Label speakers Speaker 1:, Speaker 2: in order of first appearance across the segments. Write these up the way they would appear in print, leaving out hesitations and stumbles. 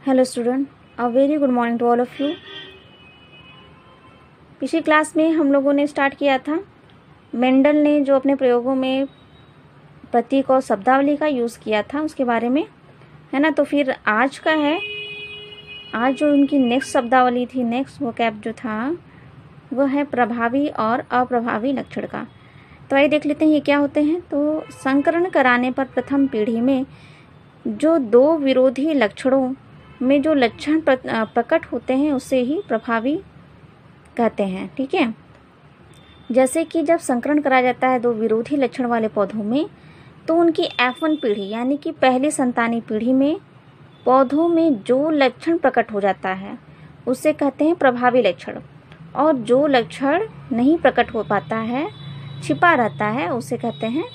Speaker 1: Hello student, a very good morning to all of you. पिछली class में हम लोगों ने स्टार्ट किया था मेंडल ने जो अपने प्रयोगों में प्रतीक और शब्दावली का यूज़ किया था उसके बारे में, है ना। तो फिर आज का है, आज जो उनकी नेक्स्ट शब्दावली थी, नेक्स्ट वोकैब जो था वह है प्रभावी और अप्रभावी लक्षण का। तो आइए देख लेते हैं ये क्या होते हैं। तो संकरण कराने पर प्रथम पीढ़ी में जो दो विरोधी लक्षणों में जो लक्षण प्रकट होते हैं उसे ही प्रभावी कहते हैं। ठीक है, जैसे कि जब संकरण कराया जाता है दो विरोधी लक्षण वाले पौधों में, तो उनकी F1 पीढ़ी यानी कि पहली संतानी पीढ़ी में पौधों में जो लक्षण प्रकट हो जाता है उसे कहते हैं प्रभावी लक्षण, और जो लक्षण नहीं प्रकट हो पाता है, छिपा रहता है, उसे कहते हैं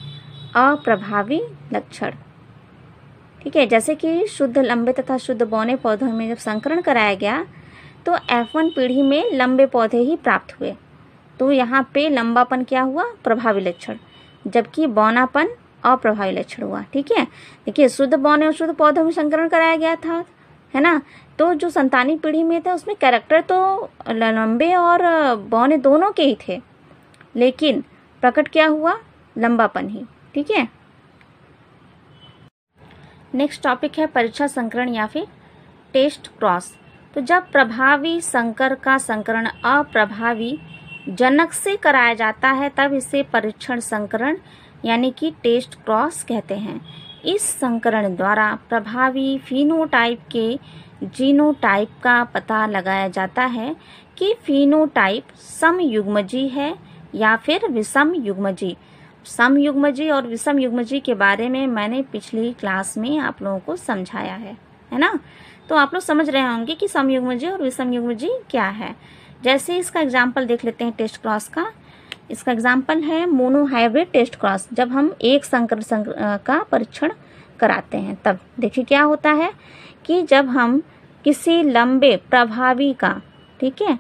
Speaker 1: अप्रभावी लक्षण। ठीक है, जैसे कि शुद्ध लंबे तथा शुद्ध बौने पौधों में जब संकरण कराया गया तो F1 पीढ़ी में लंबे पौधे ही प्राप्त हुए, तो यहाँ पे लंबापन क्या हुआ, प्रभावी लक्षण, जबकि बौनापन अप्रभावी लक्षण हुआ। ठीक है, देखिए शुद्ध बौने और शुद्ध पौधों में संकरण कराया गया था, है ना। तो जो संतानी पीढ़ी में था उसमें कैरेक्टर तो लंबे और बौने दोनों के ही थे, लेकिन प्रकट क्या हुआ, लंबापन ही। ठीक है, नेक्स्ट टॉपिक है परीक्षा संकरण या फिर टेस्ट क्रॉस। तो जब प्रभावी संकर का संकरण अप्रभावी जनक से कराया जाता है तब इसे परीक्षण संकरण यानी कि टेस्ट क्रॉस कहते हैं। इस संकरण द्वारा प्रभावी फिनोटाइप के जीनोटाइप का पता लगाया जाता है कि फिनोटाइप समयुग्मजी है या फिर विषम युग्मजी। समयुग्मजी और विषम युग्मजी के बारे में मैंने पिछली क्लास में आप लोगों को समझाया है ना। तो आप लोग समझ रहे होंगे कि समयुग्मजी और विषम युग्मजी क्या है। जैसे इसका एग्जाम्पल देख लेते हैं टेस्ट क्रॉस का। इसका एग्जाम्पल है मोनोहाइब्रिड टेस्ट क्रॉस। जब हम एक संकर का परीक्षण कराते हैं तब देखिए क्या होता है कि जब हम किसी लंबे प्रभावी का, ठीक है,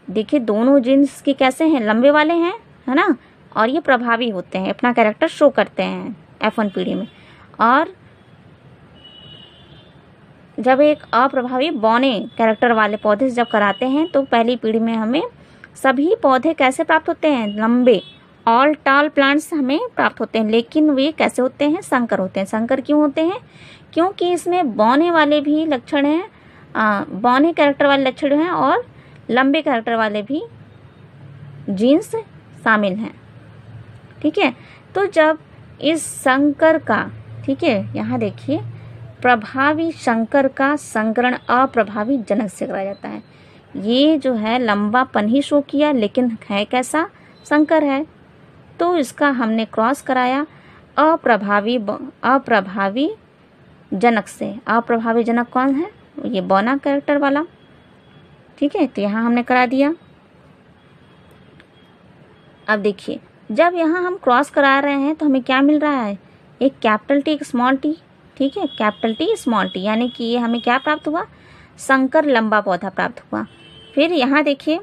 Speaker 1: देखिए दोनों जीन्स के कैसे हैं, लंबे वाले हैं, है ना, और ये प्रभावी होते हैं, अपना कैरेक्टर शो करते हैं F1 पीढ़ी में। और जब एक अप्रभावी बौने कैरेक्टर वाले पौधे जब कराते हैं तो पहली पीढ़ी में हमें सभी पौधे कैसे प्राप्त होते हैं, लंबे, ऑल टॉल प्लांट्स हमें प्राप्त होते हैं, लेकिन वे कैसे होते हैं, संकर होते हैं। संकर क्यों होते हैं, क्योंकि इसमें बौने वाले भी लक्षण हैं, बौने कैरेक्टर वाले लक्षण हैं और लंबे कैरेक्टर वाले भी जीन्स शामिल हैं। ठीक है, तो जब इस संकर का, ठीक है, यहाँ देखिए प्रभावी संकर का संकरण अप्रभावी जनक से कराया जाता है। ये जो है लंबापन ही शो किया, लेकिन है कैसा, संकर है, तो इसका हमने क्रॉस कराया अप्रभावी जनक से। अप्रभावी जनक कौन है, ये बौना कैरेक्टर वाला। ठीक है, तो यहाँ हमने करा दिया। अब देखिए जब यहाँ हम क्रॉस करा रहे हैं तो हमें क्या मिल रहा है, एक कैपिटल टी, एक स्मॉल टी। ठीक है, कैपिटल टी स्मॉल टी, यानी कि ये हमें क्या प्राप्त हुआ, संकर लंबा पौधा प्राप्त हुआ। फिर यहाँ देखिए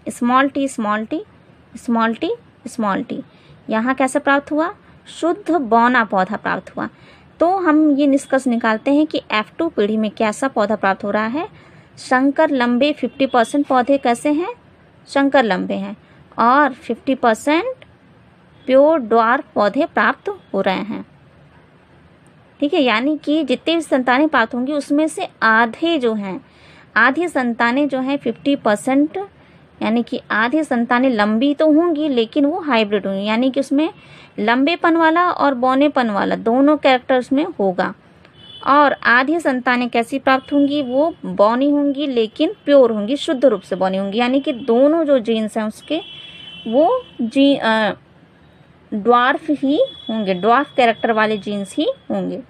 Speaker 1: small T small T small T small T, यहाँ कैसे प्राप्त हुआ, शुद्ध बौना पौधा प्राप्त हुआ। तो हम ये निष्कर्ष निकालते हैं कि F2 पीढ़ी में कैसा पौधा प्राप्त हो रहा है, संकर लंबे 50% पौधे कैसे हैं, संकर लंबे हैं, और 50% प्योर ड्वार्फ पौधे प्राप्त हो रहे हैं। ठीक है, यानी कि जितने भी संतानें प्राप्त होंगी उसमें से आधे जो हैं, आधी संतानें जो हैं 50%, यानी कि आधी संतानें लंबी तो होंगी लेकिन वो हाइब्रिड होंगी, यानी कि उसमें लंबेपन वाला और बौनेपन वाला दोनों कैरेक्टर्स में होगा। और आधी संतानें कैसी प्राप्त होंगी, वो बौनी होंगी लेकिन प्योर होंगी, शुद्ध रूप से बौनी होंगी, यानी कि दोनों जो जीन्स हैं उसके वो ड्वार्फ ही होंगे, ड्वार्फ कैरेक्टर वाले जीन्स ही होंगे।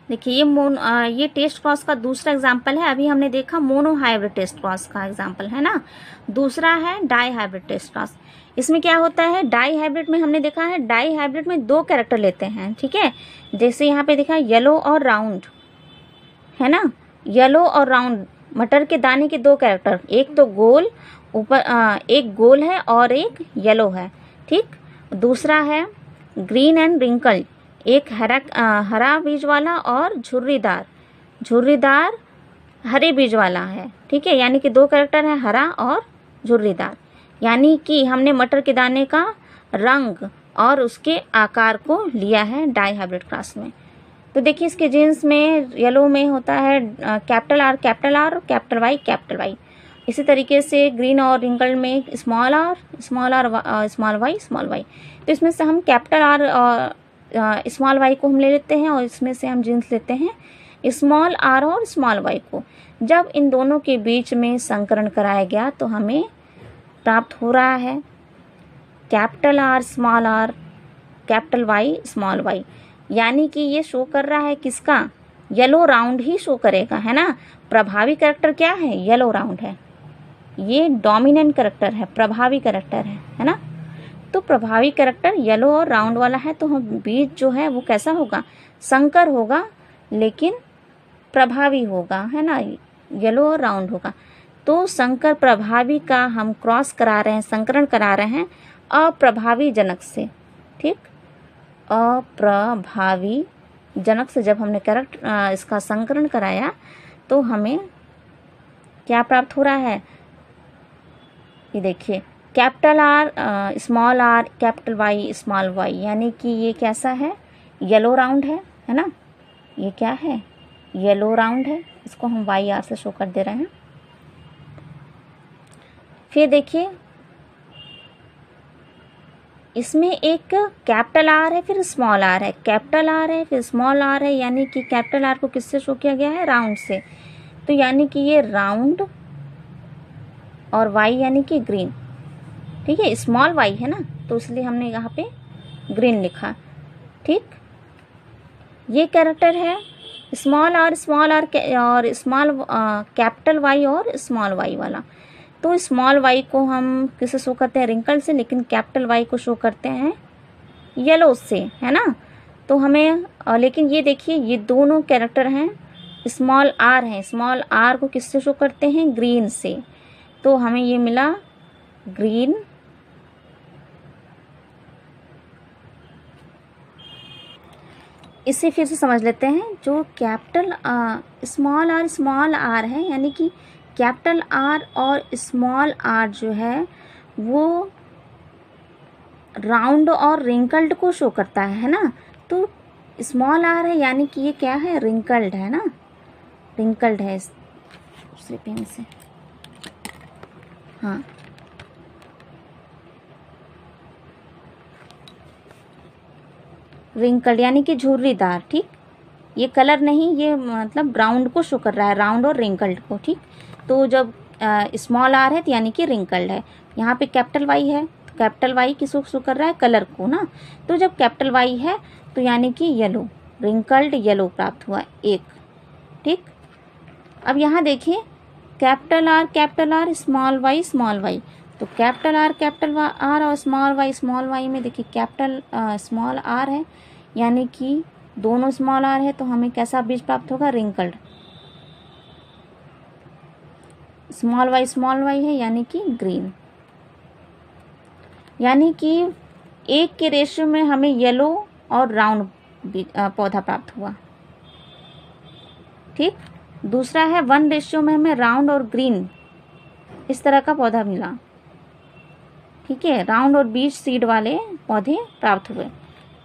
Speaker 1: देखिए ये टेस्ट क्रॉस का दूसरा एग्जाम्पल है। अभी हमने देखा मोनोहाइब्रिड टेस्ट क्रॉस का एग्जाम्पल, है ना। दूसरा है डाई हाइब्रिड टेस्ट क्रॉस। इसमें क्या होता है, डाई हाइब्रिड में हमने देखा है, डाई हाइब्रिड में दो कैरेक्टर लेते हैं। ठीक है, जैसे यहाँ पे देखा येलो और राउंड, है ना, येलो और राउंड, मटर के दाने के दो कैरेक्टर, एक तो गोल ऊपर, एक गोल है और एक येलो है। ठीक, दूसरा है ग्रीन एंड रिंकल, एक हरा बीज वाला और झुर्रीदार हरे बीज वाला है। ठीक है, यानी कि 2 कैरेक्टर है, हरा और झुर्रीदार। यानी कि हमने मटर के दाने का रंग और उसके आकार को लिया है डाई हाइब्रिड क्रॉस में। तो देखिए इसके जीन्स में येलो में होता है कैपिटल आर और कैपिटल वाई। इसी तरीके से ग्रीन और रिंकल्ड में स्मॉल आर स्मॉल वाई। तो इसमें से हम कैपिटल आर और स्मॉल वाई को हम ले लेते हैं और इसमें से हम जीन्स लेते हैं स्मॉल आर और स्मॉल वाई को। जब इन दोनों के बीच में संकरण कराया गया तो हमें प्राप्त हो रहा है capital R capital Y small Y. यानी कि ये शो कर रहा है किसका, येलो राउंड ही शो करेगा, है ना। प्रभावी कैरेक्टर क्या है, येलो राउंड है। ये डोमिनेंट कैरेक्टर है, प्रभावी कैरेक्टर है ना। तो प्रभावी कैरेक्टर येलो और राउंड वाला है, तो हम बीज जो है वो कैसा होगा, संकर होगा लेकिन प्रभावी होगा, है ना। येलो और राउंड होगा। तो संकर प्रभावी का हम क्रॉस करा रहे हैं, संकरण करा रहे हैं अप्रभावी जनक से। ठीक, अप्रभावी जनक से जब हमने इसका संकरण कराया तो हमें क्या प्राप्त हो रहा है, ये देखिए capital R capital Y small Y. यानी कि ये कैसा है, येलो राउंड है ना। ये क्या है, येलो राउंड है। इसको हम वाई आर से शो कर दे रहे हैं। फिर देखिए इसमें एक कैपिटल आर है, फिर स्मॉल आर है, कैपिटल आर है, फिर स्मॉल आर है। यानी कि कैपिटल आर को किससे शो किया गया है, राउंड से। तो यानी कि ये राउंड और वाई यानी कि ग्रीन। ठीक है, स्मॉल वाई है ना, तो इसलिए हमने यहाँ पे ग्रीन लिखा। ठीक, ये कैरेक्टर है स्मॉल आर और स्मॉल कैपिटल वाई और स्मॉल वाई वाला। तो स्मॉल वाई को हम किसे शो करते हैं, रिंकल से, लेकिन कैपिटल वाई को शो करते हैं येलो से, है ना। तो हमें लेकिन ये देखिए ये दोनों कैरेक्टर हैं स्मॉल आर हैं। स्मॉल आर को किससे शो करते हैं, ग्रीन से। तो हमें ये मिला ग्रीन, इसे फिर से समझ लेते हैं। जो कैपिटल स्मॉल आर है, यानी कि कैपिटल आर और स्मॉल आर जो है वो राउंड और रिंकल्ड को शो करता है ना। तो स्मॉल आर है यानी कि ये क्या है, रिंकल्ड है ना, रिंकल्ड है दूसरे पेन से। हाँ, रिंकल्ड यानी कि झुर्रीदार। ठीक, ये कलर नहीं, ये मतलब राउंड को शो कर रहा है, राउंड और रिंकल्ड को। ठीक, तो जब स्मॉल आर है तो यानी कि रिंकल्ड है। यहाँ पे कैपिटल वाई है, तो कैपिटल वाई किसको शो कर रहा है, कलर को ना। तो जब कैपिटल वाई है तो यानी कि येलो, रिंकल्ड येलो प्राप्त हुआ एक। ठीक, अब यहाँ देखिए कैपिटल आर स्मॉल वाई। तो कैपिटल आर और स्मॉल वाई में देखिए कैपिटल स्मॉल आर है, यानी कि दोनों स्मॉल आर है, तो हमें कैसा बीज प्राप्त होगा, रिंकल्ड। स्मॉल वाई है यानी कि ग्रीन। यानी कि 1 के रेशियो में हमें येलो और राउंड पौधा प्राप्त हुआ। ठीक, दूसरा है 1 रेशियो में हमें राउंड और ग्रीन इस तरह का पौधा मिला। ठीक है, राउंड और बीज सीड वाले पौधे प्राप्त हुए।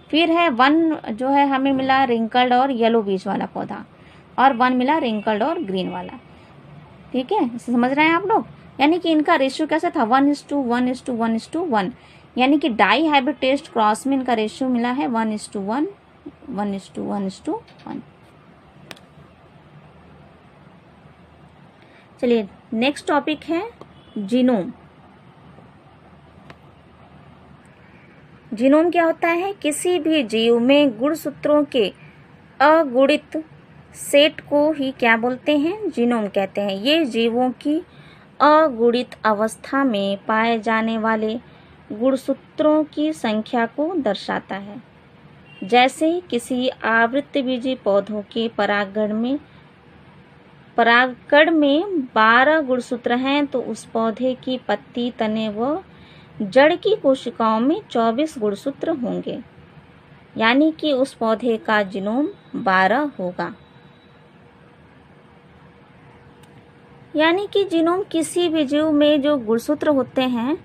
Speaker 1: फिर है 1 जो है हमें मिला रिंकल्ड और येलो बीज वाला पौधा, और 1 मिला रिंकल्ड और ग्रीन वाला। ठीक है, इसे समझ रहे हैं आप लोग। यानी कि इनका रेशियो कैसा था, 1:1:1:1, यानी कि डाई हाइब्रिड टेस्ट क्रॉस में इनका रेशियो मिला है 1:1, 1:1:1। चलिए नेक्स्ट टॉपिक है जीनोम। जीनोम क्या होता है, किसी भी जीव में गुणसूत्रों के अगुणित सेट को ही क्या बोलते हैं, जीनोम कहते हैं। ये जीवों की अगुणित अवस्था में पाए जाने वाले गुणसूत्रों की संख्या को दर्शाता है। जैसे किसी आवृतबीजी पौधों के परागण में 12 गुणसूत्र हैं, तो उस पौधे की पत्ती, तने व जड़ की कोशिकाओं में 24 गुणसूत्र होंगे। यानी कि उस पौधे का जीनोम 12 होगा। यानी कि जीनोम किसी भी जीव में जो गुणसूत्र होते हैं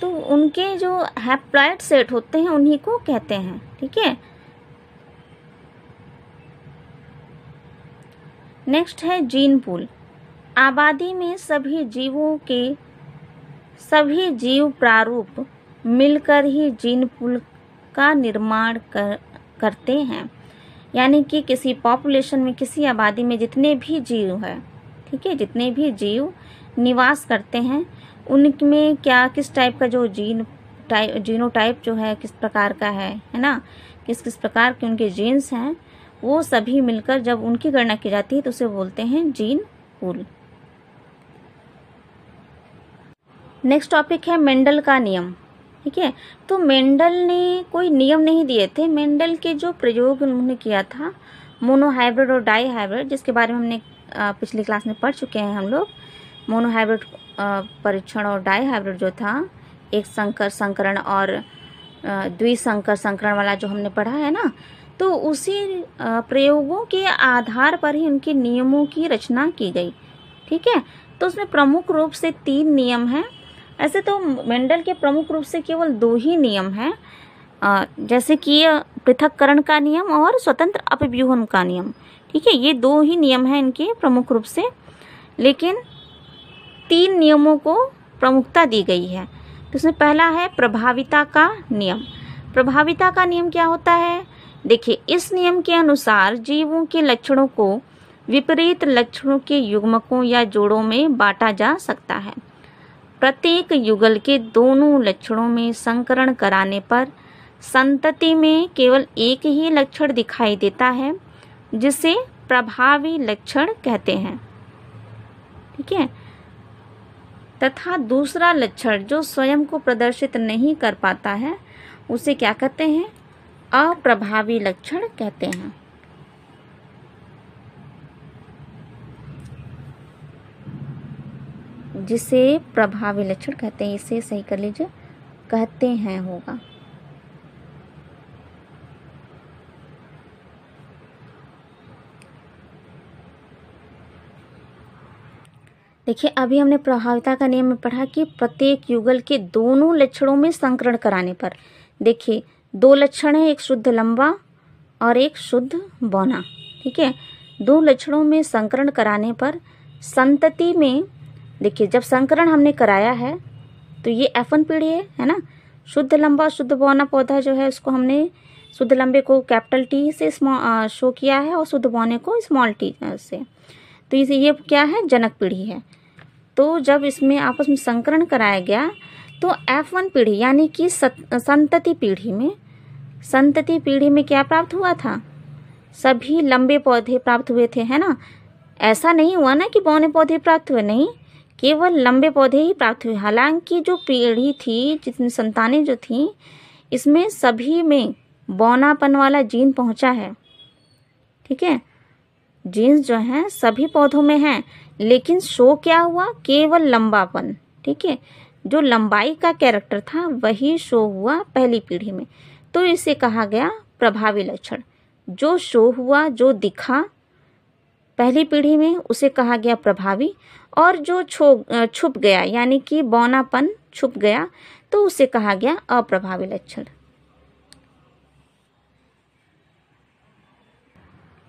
Speaker 1: तो उनके जो हैप्लॉइड सेट होते हैं उन्हीं को कहते हैं। ठीक है, नेक्स्ट है जीन पूल। आबादी में सभी जीव प्रारूप मिलकर ही जीन पूल का निर्माण करते हैं। यानी कि किसी पॉपुलेशन में, किसी आबादी में जितने भी जीव हैं, ठीक है, जितने भी जीव निवास करते हैं उनमें क्या किस टाइप का जो जीनोटाइप जो है किस प्रकार का है ना, किस किस प्रकार के उनके जीन्स हैं, वो सभी मिलकर जब उनकी गणना की जाती है तो उसे बोलते हैं जीन पूल। नेक्स्ट टॉपिक है मेंडल का नियम। ठीक है, तो मेंडल ने कोई नियम नहीं दिए थे। मेंडल के जो प्रयोग उन्होंने किया था मोनोहाइब्रिड और डाईहाइब्रिड, जिसके बारे में हमने पिछली क्लास में पढ़ चुके हैं हम लोग। मोनोहाइब्रिड परीक्षण और डाईहाइब्रिड जो था, एक संकर संकरण और द्विसंकर संकरण वाला जो हमने पढ़ा है ना, तो उसी प्रयोगों के आधार पर ही उनके नियमों की रचना की गई। ठीक है, तो उसमें प्रमुख रूप से 3 नियम हैं। ऐसे तो मेंडल के प्रमुख रूप से केवल 2 ही नियम हैं, जैसे कि पृथक्करण का नियम और स्वतंत्र अपव्यूहन का नियम। ठीक है, ये 2 ही नियम हैं इनके प्रमुख रूप से, लेकिन 3 नियमों को प्रमुखता दी गई है। तो उसमें पहला है प्रभाविता का नियम। प्रभाविता का नियम क्या होता है? देखिए, इस नियम के अनुसार जीवों के लक्षणों को विपरीत लक्षणों के युग्मकों या जोड़ों में बांटा जा सकता है। प्रत्येक युगल के दोनों लक्षणों में संकरण कराने पर संतति में केवल एक ही लक्षण दिखाई देता है, जिसे प्रभावी लक्षण कहते हैं। ठीक है, तथा दूसरा लक्षण जो स्वयं को प्रदर्शित नहीं कर पाता है उसे क्या कहते हैं? अप्रभावी लक्षण कहते हैं। जिसे प्रभावी लक्षण कहते हैं, इसे सही कर लीजिए, कहते हैं होगा। देखिए, अभी हमने प्रभाविता का नियम में पढ़ा कि प्रत्येक युगल के दोनों लक्षणों में संकरण कराने पर, देखिए 2 लक्षण है, एक शुद्ध लंबा और एक शुद्ध बौना। ठीक है, 2 लक्षणों में संकरण कराने पर संतति में, देखिए जब संकरण हमने कराया है तो ये F1 पीढ़ी है ना। शुद्ध लंबा शुद्ध बौना पौधा जो है उसको हमने शुद्ध लंबे को कैपिटल T से शो किया है और शुद्ध बौने को स्मॉल t से। तो इसे ये क्या है? जनक पीढ़ी है। तो जब इसमें आपस में संकरण कराया गया तो F1 पीढ़ी यानी कि संतति पीढ़ी में क्या प्राप्त हुआ था? सभी लंबे पौधे प्राप्त हुए थे, है ना। ऐसा नहीं हुआ ना कि बौने पौधे प्राप्त हुए, नहीं, केवल लंबे पौधे ही प्राप्त हुए। हालांकि जो पीढ़ी थी, जितनी संतानें जो थी, इसमें सभी में बौनापन वाला जीन पहुंचा है। ठीक है, जीन्स जो हैं सभी पौधों में हैं, लेकिन शो क्या हुआ? केवल लंबापन। ठीक है, जो लंबाई का कैरेक्टर था वही शो हुआ पहली पीढ़ी में, तो इसे कहा गया प्रभावी लक्षण। जो शो हुआ, जो दिखा पहली पीढ़ी में, उसे कहा गया प्रभावी, और जो छुप गया यानी कि बौनापन छुप गया तो उसे कहा गया अप्रभावी लक्षण।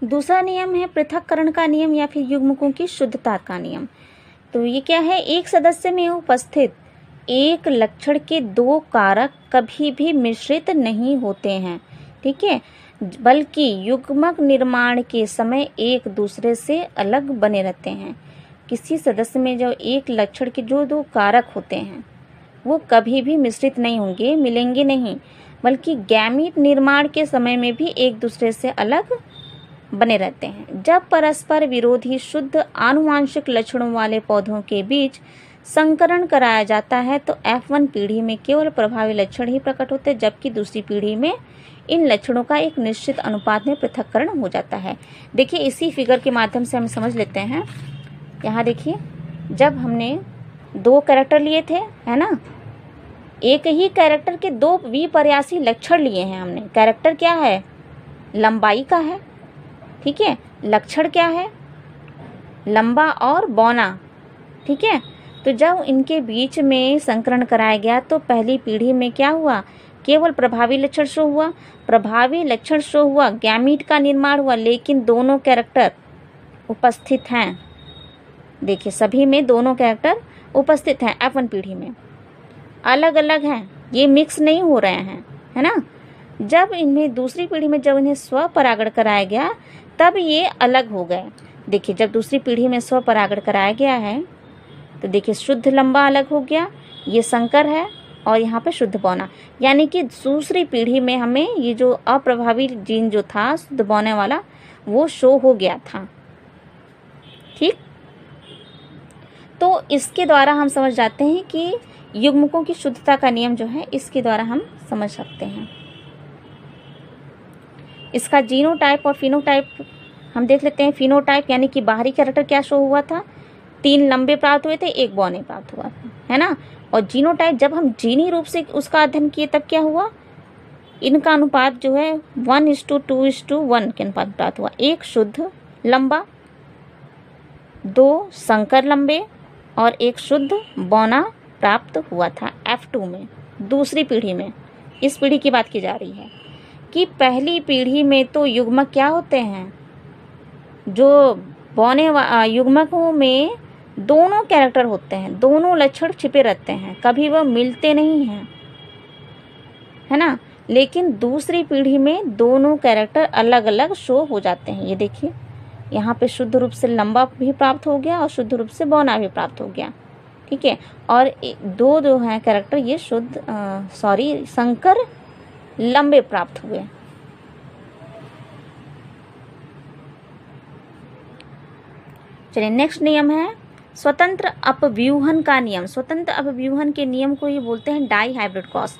Speaker 1: दूसरा नियम है पृथक्करण का नियम या फिर युग्मकों की शुद्धता का नियम। तो ये क्या है? एक सदस्य में उपस्थित एक लक्षण के 2 कारक कभी भी मिश्रित नहीं होते हैं। ठीक है, बल्कि युग्मक निर्माण के समय एक दूसरे से अलग बने रहते हैं। किसी सदस्य में जो एक लक्षण के जो 2 कारक होते हैं वो कभी भी मिश्रित नहीं होंगे, मिलेंगे नहीं, बल्कि गैमीट निर्माण के समय में भी एक दूसरे से अलग बने रहते हैं। जब परस्पर विरोधी शुद्ध आनुवांशिक लक्षणों वाले पौधों के बीच संकरण कराया जाता है तो F1 पीढ़ी में केवल प्रभावी लक्षण ही प्रकट होते हैं, जबकि दूसरी पीढ़ी में इन लक्षणों का एक निश्चित अनुपात में पृथक्करण हो जाता है। देखिए, इसी फिगर के माध्यम से हम समझ लेते हैं। यहाँ देखिए, जब हमने 2 कैरेक्टर लिए थे, है ना, एक ही कैरेक्टर के दो विपर्यासी लक्षण लिए हैं हमने। कैरेक्टर क्या है? लंबाई का है, ठीक है। लक्षण क्या है? लंबा और बौना, ठीक है। तो जब इनके बीच में संकरण कराया गया तो पहली पीढ़ी में क्या हुआ? केवल प्रभावी लक्षण शो हुआ, प्रभावी लक्षण शो हुआ, गैमीट का निर्माण हुआ, लेकिन दोनों कैरेक्टर उपस्थित हैं। देखिए सभी में दोनों कैरेक्टर उपस्थित हैं। F1 पीढ़ी में अलग अलग हैं, ये मिक्स नहीं हो रहे हैं, है ना। जब इनमें दूसरी पीढ़ी में जब इन्हें स्वपरागण कराया गया तब ये अलग हो गए। देखिए जब दूसरी पीढ़ी में स्वपरागण कराया गया है तो देखिए शुद्ध लंबा अलग हो गया, ये संकर है, और यहाँ पे शुद्ध बौना, यानी कि दूसरी पीढ़ी में हमें ये जो अप्रभावी जीन जो था शुद्ध बौने वाला वो शो हो गया था, ठीक। तो इसके द्वारा हम समझ जाते हैं कि युग्मकों की शुद्धता का नियम जो है इसके द्वारा हम समझ सकते हैं। इसका जीनोटाइप और फिनोटाइप हम देख लेते हैं। फिनोटाइप यानी कि बाहरी कैरेक्टर क्या शो हुआ था? 3 लंबे प्राप्त हुए थे, 1 बौने प्राप्त हुआ था, है ना। और जीनोटाइप जब हम जीनी रूप से उसका अध्ययन किए तब क्या हुआ? इनका अनुपात जो है 1:2:1 के अनुपात प्राप्त हुआ। 1 शुद्ध लंबा, 2 संकर लंबे और 1 शुद्ध बौना प्राप्त हुआ था F2 में, दूसरी पीढ़ी में। इस पीढ़ी की बात की जा रही है कि पहली पीढ़ी में तो युग्मक क्या होते हैं? जो बौने युग्मकों में दोनों कैरेक्टर होते हैं, दोनों लक्षण छिपे रहते हैं, कभी वह मिलते नहीं हैं, है ना। लेकिन दूसरी पीढ़ी में दोनों कैरेक्टर अलग अलग शो हो जाते हैं। ये देखिए यहाँ पे शुद्ध रूप से लंबा भी प्राप्त हो गया और शुद्ध रूप से बौना भी प्राप्त हो गया, ठीक है। और 2 जो हैं कैरेक्टर ये संकर लंबे प्राप्त हुए। चलिए नेक्स्ट नियम है स्वतंत्र अपव्यूहन का नियम। स्वतंत्र अपव्यूहन के नियम को ये बोलते हैं डाई हाइब्रिड क्रॉस,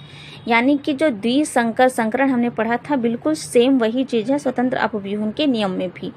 Speaker 1: यानी कि जो द्विसंकर संकरण हमने पढ़ा था बिल्कुल सेम वही चीज है स्वतंत्र अपव्यूहन के नियम में भी,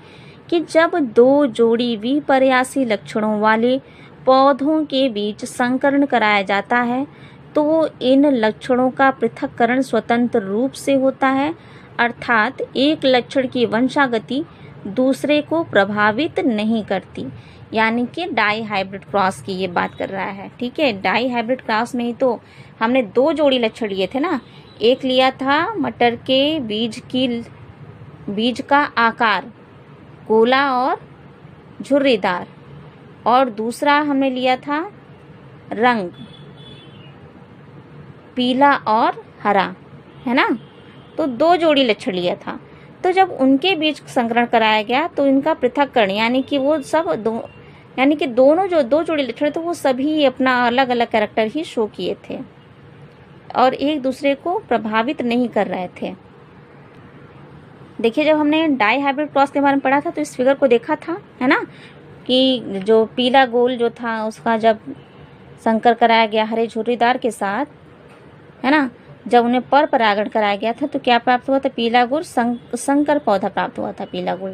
Speaker 1: कि जब 2 जोड़ी विपर्यासी लक्षणों वाले पौधों के बीच संकरण कराया जाता है तो इन लक्षणों का पृथक्करण स्वतंत्र रूप से होता है, अर्थात एक लक्षण की वंशागति दूसरे को प्रभावित नहीं करती। यानी कि डाई हाइब्रिड क्रॉस की ये बात कर रहा है, ठीक है। डाई हाइब्रिड क्रॉस में ही तो हमने 2 जोड़ी लक्षण लिए थे ना। एक लिया था मटर के बीज का आकार गोला और झुर्रीदार, और दूसरा हमने लिया था रंग पीला और हरा, है ना। तो 2 जोड़ी लक्षण लिया था। तो जब उनके बीच संकरण कराया गया तो इनका पृथक्करण यानी कि वो सब यानी कि दोनों जो 2 जोड़ी लक्षण थे वो सभी अपना अलग अलग कैरेक्टर ही शो किए थे और एक दूसरे को प्रभावित नहीं कर रहे थे। देखिए जब हमने डाई हाइब्रिड क्रॉस के बारे में पढ़ा था तो इस फिगर को देखा था, है ना, कि जो पीला गोल जो था उसका जब संकर कराया गया हरे झुर्रीदार के साथ, है ना, जब उन्हें पर परागण कराया गया था तो क्या प्राप्त हुआ था? पीला गुड़ संकर पौधा प्राप्त हुआ था, पीला गुड़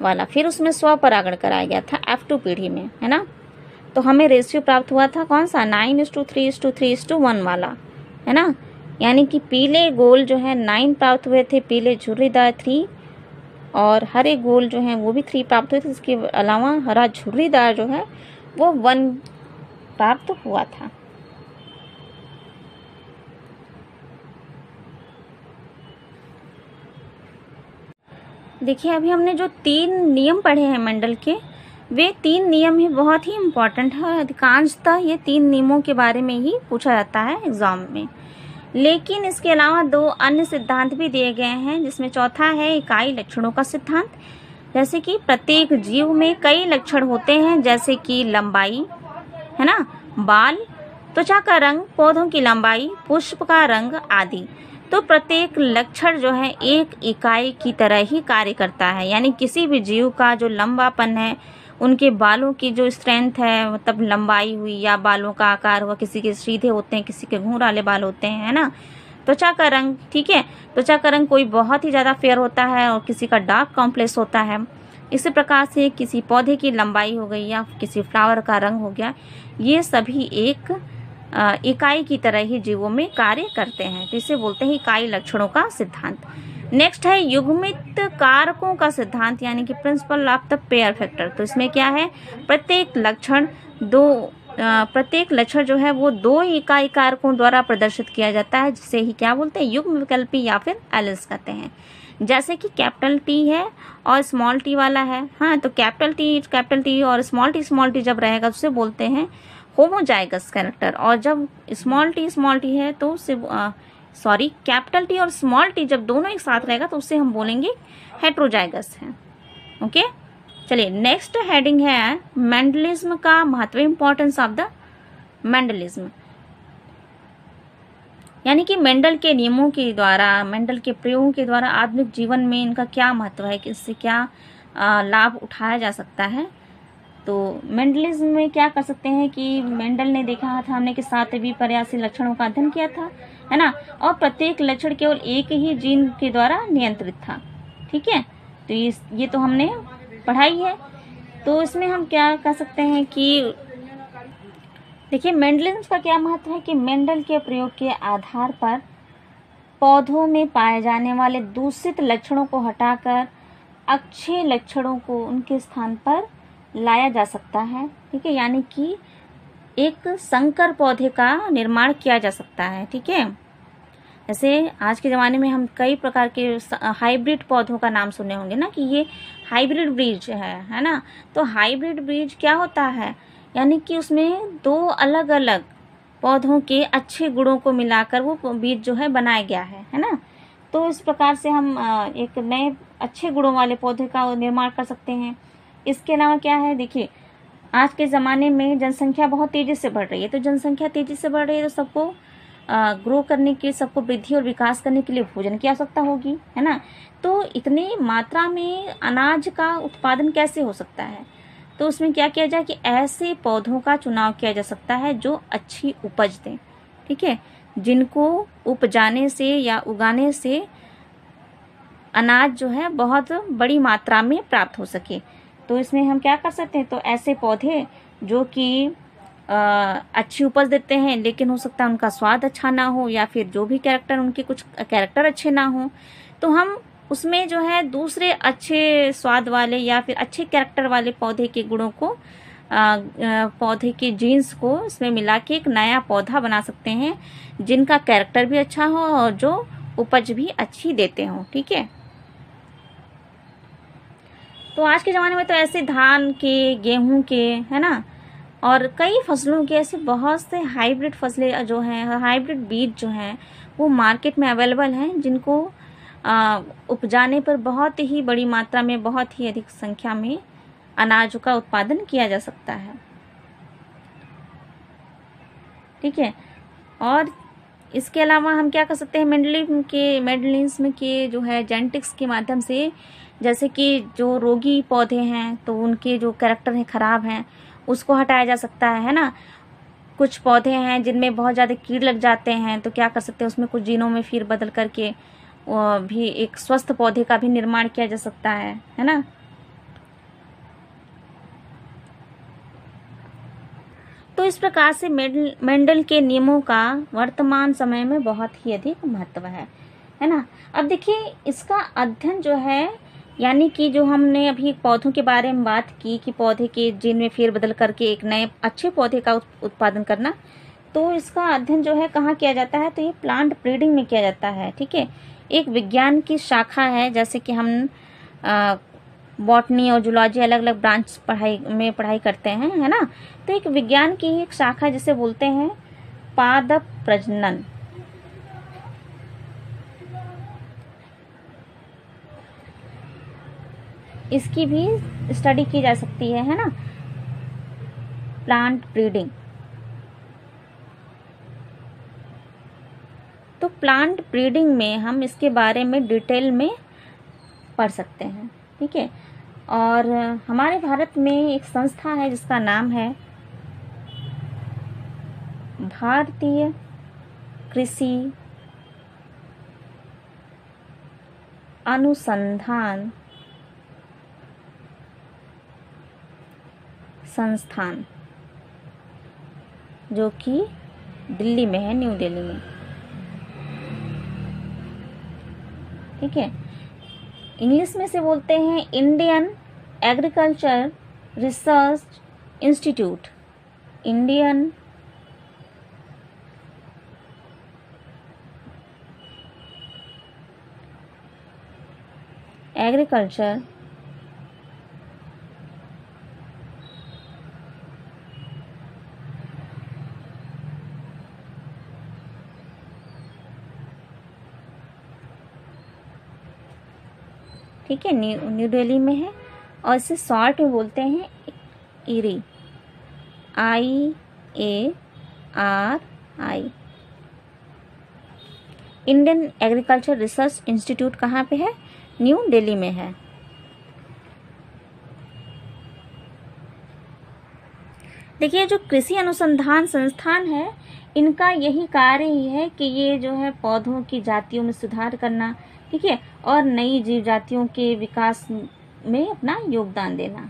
Speaker 1: वाला। फिर उसमें स्वपरागण कराया गया था F2 पीढ़ी में, है ना। तो हमें रेशियो प्राप्त हुआ था कौन सा? 9:3:3:1 वाला, है ना। यानी कि पीले गोल जो है 9 प्राप्त हुए थे, पीले झुर्रीदार 3 और हरे गोल जो हैं वो भी 3 प्राप्त हुए थे। इसके अलावा हरा झुर्रीदार जो है वो 1 प्राप्त हुआ था। देखिए अभी हमने जो 3 नियम पढ़े हैं मेंडल के, वे 3 नियम ही बहुत ही इम्पोर्टेंट है। अधिकांशतः ये 3 नियमों के बारे में ही पूछा जाता है एग्जाम में। लेकिन इसके अलावा 2 अन्य सिद्धांत भी दिए गए हैं, जिसमें चौथा है इकाई लक्षणों का सिद्धांत। जैसे कि प्रत्येक जीव में कई लक्षण होते हैं, जैसे कि लंबाई, है ना, बाल, त्वचा का रंग, पौधों की लंबाई, पुष्प का रंग आदि। तो प्रत्येक लक्षण जो है एक इकाई की तरह ही कार्य करता है। यानी किसी भी जीव का जो लंबापन है, उनके बालों की जो स्ट्रेंथ है, मतलब लंबाई हुई या बालों का आकार हुआ, किसी के सीधे होते हैं, किसी के घुंघराले बाल होते हैं, है ना। त्वचा का रंग, ठीक है, त्वचा का रंग कोई बहुत ही ज़्यादा फेयर होता है और किसी का डार्क कॉम्प्लेक्स होता है। इसी प्रकार से किसी पौधे की लंबाई हो गई या किसी फ्लावर का रंग हो गया, ये सभी एक इकाई की तरह ही जीवों में कार्य करते हैं। तो इसे बोलते हैं इकाई लक्षणों का सिद्धांत। नेक्स्ट है युग्मित कारकों का सिद्धांत, यानी कि principle of the pair factor. तो इसमें क्या है, प्रत्येक लक्षण जो है वो दो इकाई कारकों द्वारा प्रदर्शित किया जाता है, जिसे ही क्या बोलते हैं, युग्म विकल्पी या फिर एलिस कहते हैं। जैसे कि कैपिटल टी है और स्मॉल टी वाला है, हाँ, तो कैपिटल टी और स्मॉल टी जब रहेगा तो उसे बोलते हैं होमोजाइगस कैरेक्टर, और जब स्मॉल टी है तो उसे कैपिटल टी और स्मॉल टी जब दोनों एक साथ रहेगा तो उसे हम बोलेंगे हेट्रोजाइगस है। ओके, चलिए नेक्स्ट हेडिंग है मेंडलिज्म का महत्व, इंपॉर्टेंस ऑफ द मेंडलिज्म, यानी कि मेंडल के नियमों के द्वारा, मेंडल के प्रयोगों के द्वारा आधुनिक जीवन में इनका क्या महत्व है, कि इससे क्या लाभ उठाया जा सकता है। तो मेंडलिज्म में क्या कर सकते हैं कि मेंडल ने देखा था हमने कि 7 विपर्यासी लक्षणों का अध्ययन किया था, है ना, और प्रत्येक लक्षण केवल एक ही जीन के द्वारा नियंत्रित था। ठीक है, तो ये तो हमने पढ़ाई है। तो इसमें हम क्या कर सकते हैं कि देखिए मेंडलिज्म का क्या महत्व है कि मेंडल के प्रयोग के आधार पर पौधों में पाए जाने वाले दूषित लक्षणों को हटाकर अच्छे लक्षणों को उनके स्थान पर लाया जा सकता है। ठीक है, यानी कि एक संकर पौधे का निर्माण किया जा सकता है। ठीक है, जैसे आज के ज़माने में हम कई प्रकार के हाइब्रिड पौधों का नाम सुने होंगे ना, कि ये हाइब्रिड बीज है ना। तो हाइब्रिड बीज क्या होता है, यानी कि उसमें दो अलग अलग पौधों के अच्छे गुणों को मिलाकर वो बीज जो है बनाया गया है ना। तो इस प्रकार से हम एक नए अच्छे गुणों वाले पौधे का निर्माण कर सकते हैं। इसके अलावा क्या है, देखिए आज के ज़माने में जनसंख्या बहुत तेज़ी से बढ़ रही है, तो जनसंख्या तेज़ी से बढ़ रही है तो सबको ग्रो करने के, सबको वृद्धि और विकास करने के लिए भोजन की आवश्यकता होगी, है ना। तो इतनी मात्रा में अनाज का उत्पादन कैसे हो सकता है, तो उसमें क्या किया जाए कि ऐसे पौधों का चुनाव किया जा सकता है जो अच्छी उपज दें। ठीक है, जिनको उपजाने से या उगाने से अनाज जो है बहुत बड़ी मात्रा में प्राप्त हो सके। तो इसमें हम क्या कर सकते हैं, तो ऐसे पौधे जो कि अच्छी उपज देते हैं, लेकिन हो सकता है उनका स्वाद अच्छा ना हो, या फिर जो भी कैरेक्टर, उनके कुछ कैरेक्टर अच्छे ना हो, तो हम उसमें जो है दूसरे अच्छे स्वाद वाले या फिर अच्छे कैरेक्टर वाले पौधे के गुणों को, पौधे के जीन्स को इसमें मिला के एक नया पौधा बना सकते हैं, जिनका कैरेक्टर भी अच्छा हो और जो उपज भी अच्छी देते हों। ठीक है, तो आज के ज़माने में तो ऐसे धान के, गेहूं के, है ना, और कई फसलों के ऐसे बहुत से हाइब्रिड फसलें जो हैं, हाइब्रिड बीज जो हैं वो मार्केट में अवेलेबल हैं, जिनको उपजाने पर बहुत ही बड़ी मात्रा में, बहुत ही अधिक संख्या में अनाज का उत्पादन किया जा सकता है। ठीक है, और इसके अलावा हम क्या कर सकते हैं, मेंडलिज्म के जो है जेनेटिक्स के माध्यम से, जैसे कि जो रोगी पौधे हैं तो उनके जो कैरेक्टर हैं खराब हैं उसको हटाया जा सकता है ना। कुछ पौधे हैं जिनमें बहुत ज़्यादा कीड़ लग जाते हैं, तो क्या कर सकते हैं, उसमें कुछ जीनों में फिर बदल करके भी एक स्वस्थ पौधे का भी निर्माण किया जा सकता है ना। तो इस प्रकार से मेंडल के नियमों का वर्तमान समय में बहुत ही अधिक महत्व है ना। अब देखिए इसका अध्ययन जो है, यानी कि जो हमने अभी पौधों के बारे में बात की कि पौधे के जीन में फेरबदल करके एक नए अच्छे पौधे का उत्पादन करना, तो इसका अध्ययन जो है कहाँ किया जाता है, तो ये प्लांट ब्रीडिंग में किया जाता है। ठीक है, एक विज्ञान की शाखा है, जैसे कि हम बॉटनी और जूलॉजी अलग अलग ब्रांच पढ़ाई करते हैं, है ना। तो एक विज्ञान की एक शाखा जिसे बोलते हैं पादप प्रजनन। इसकी भी स्टडी की जा सकती है ना, प्लांट ब्रीडिंग। तो प्लांट ब्रीडिंग में हम इसके बारे में डिटेल में पढ़ सकते हैं। ठीक है, और हमारे भारत में एक संस्था है जिसका नाम है भारतीय कृषि अनुसंधान संस्थान, जो कि दिल्ली में है, न्यू दिल्ली में। ठीक है, इंग्लिश में से बोलते हैं Indian agriculture research institute. Indian agriculture ठीक है, न्यू दिल्ली में है। और इसे शॉर्ट में बोलते हैं IRI, IARI। Indian agriculture research institute कहाँ पे है? न्यू दिल्ली में है। देखिए, जो कृषि अनुसंधान संस्थान है, इनका यही कार्य ही है कि ये जो है पौधों की जातियों में सुधार करना, ठीक है, और नई जीव जातियों के विकास में अपना योगदान देना।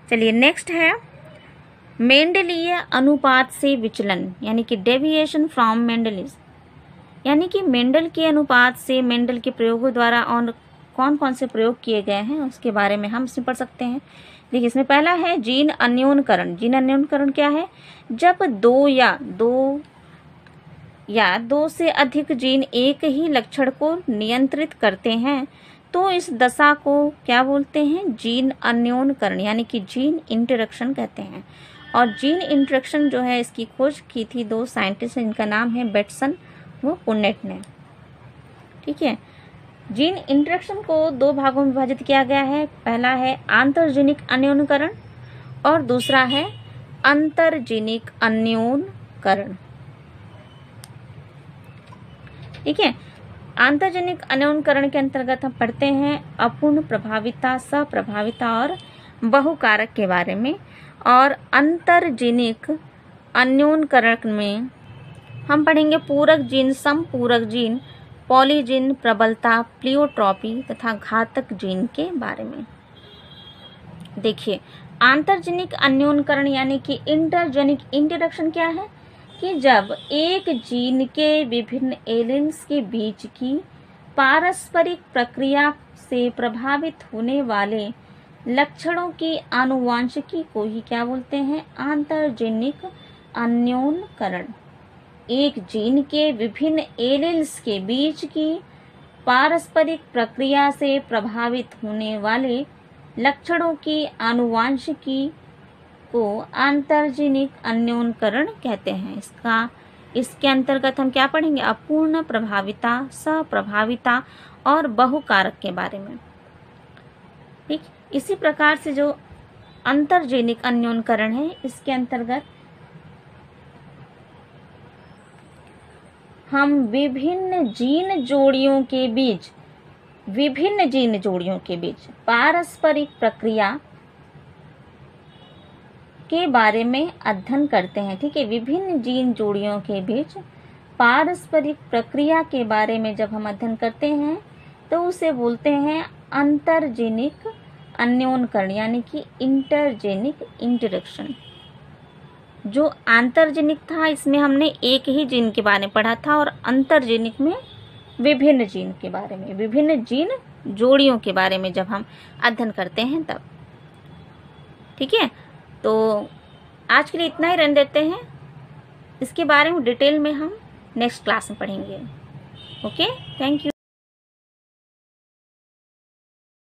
Speaker 1: चलिए नेक्स्ट है मेंडलीय अनुपात से विचलन, यानी कि डेविएशन फ्रॉम मेंडलिज्म। यानी कि मेंडल के अनुपात से मेंडल के प्रयोगों द्वारा और कौन कौन से प्रयोग किए गए हैं उसके बारे में हम इसमें पढ़ सकते हैं। देखिए, इसमें पहला है जीन अन्योन्यकरण। जीन अन्योन्यकरण क्या है? जब दो से अधिक जीन एक ही लक्षण को नियंत्रित करते हैं तो इस दशा को क्या बोलते हैं? जीन अन्योन्यकरण, यानी कि जीन इंटरेक्शन कहते हैं। और जीन इंटरेक्शन जो है, इसकी खोज की थी 2 साइंटिस्ट, इनका नाम है बेटसन व पुन्नेट ने। ठीक है, जीन इंटरेक्शन को 2 भागों में विभाजित किया गया है। पहला है आंतरजीनिक अन्योन्यकरण और दूसरा है अंतरजीनिक अन्योन्यकरण। ठीक है, आंतरजीनिक अन्योन्यकरण के अंतर्गत हम पढ़ते हैं अपूर्ण प्रभाविता, सप्रभाविता और बहुकारक के बारे में। और अंतरजीनिक अन्योन्यकरण में हम पढ़ेंगे पूरक जीन, समपूरक जीन, पॉलीजीन, प्रबलता, प्लियोट्रॉपी तथा घातक जीन के बारे में। देखिए, आंतरजीनिक अन्योन्यकरण यानी कि इंटरजेनिक इंटरेक्शन क्या है? कि जब एक जीन के विभिन्न एलिल्स के बीच की पारस्परिक प्रक्रिया से प्रभावित होने वाले लक्षणों की आनुवांशिकी को ही क्या बोलते हैं? आंतरजीनिक अन्योन्यकरण। एक जीन के विभिन्न एलिल्स के बीच की पारस्परिक प्रक्रिया से प्रभावित होने वाले लक्षणों की आनुवांशिकी को आंतरजीनिक अन्योन्यकरण कहते हैं। इसके अंतर्गत हम क्या पढ़ेंगे? अपूर्ण प्रभाविता, सप्रभाविता और बहुकारक के बारे में। ठीक, इसी प्रकार से जो अंतरजीनिक अन्योन्यकरण है, इसके अंतर्गत हम विभिन्न जीन जोड़ियों के बीच पारस्परिक प्रक्रिया के बारे में अध्ययन करते हैं। ठीक है, विभिन्न जीन जोड़ियों के बीच पारस्परिक प्रक्रिया के बारे में जब हम अध्ययन करते हैं तो उसे बोलते हैं अंतरजीनिक अन्योन्यकरण, यानी कि इंटरजेनिक इंटरेक्शन। जो आंतरजेनिक था, इसमें हमने एक ही जीन के बारे में पढ़ा था, और अंतरजेनिक में विभिन्न जीन के बारे में, विभिन्न जीन जोड़ियों के बारे में जब हम अध्ययन करते हैं तब। ठीक है, तो आज के लिए इतना ही रहने देते हैं। इसके बारे में डिटेल में हम नेक्स्ट क्लास में पढ़ेंगे। Okay, thank you.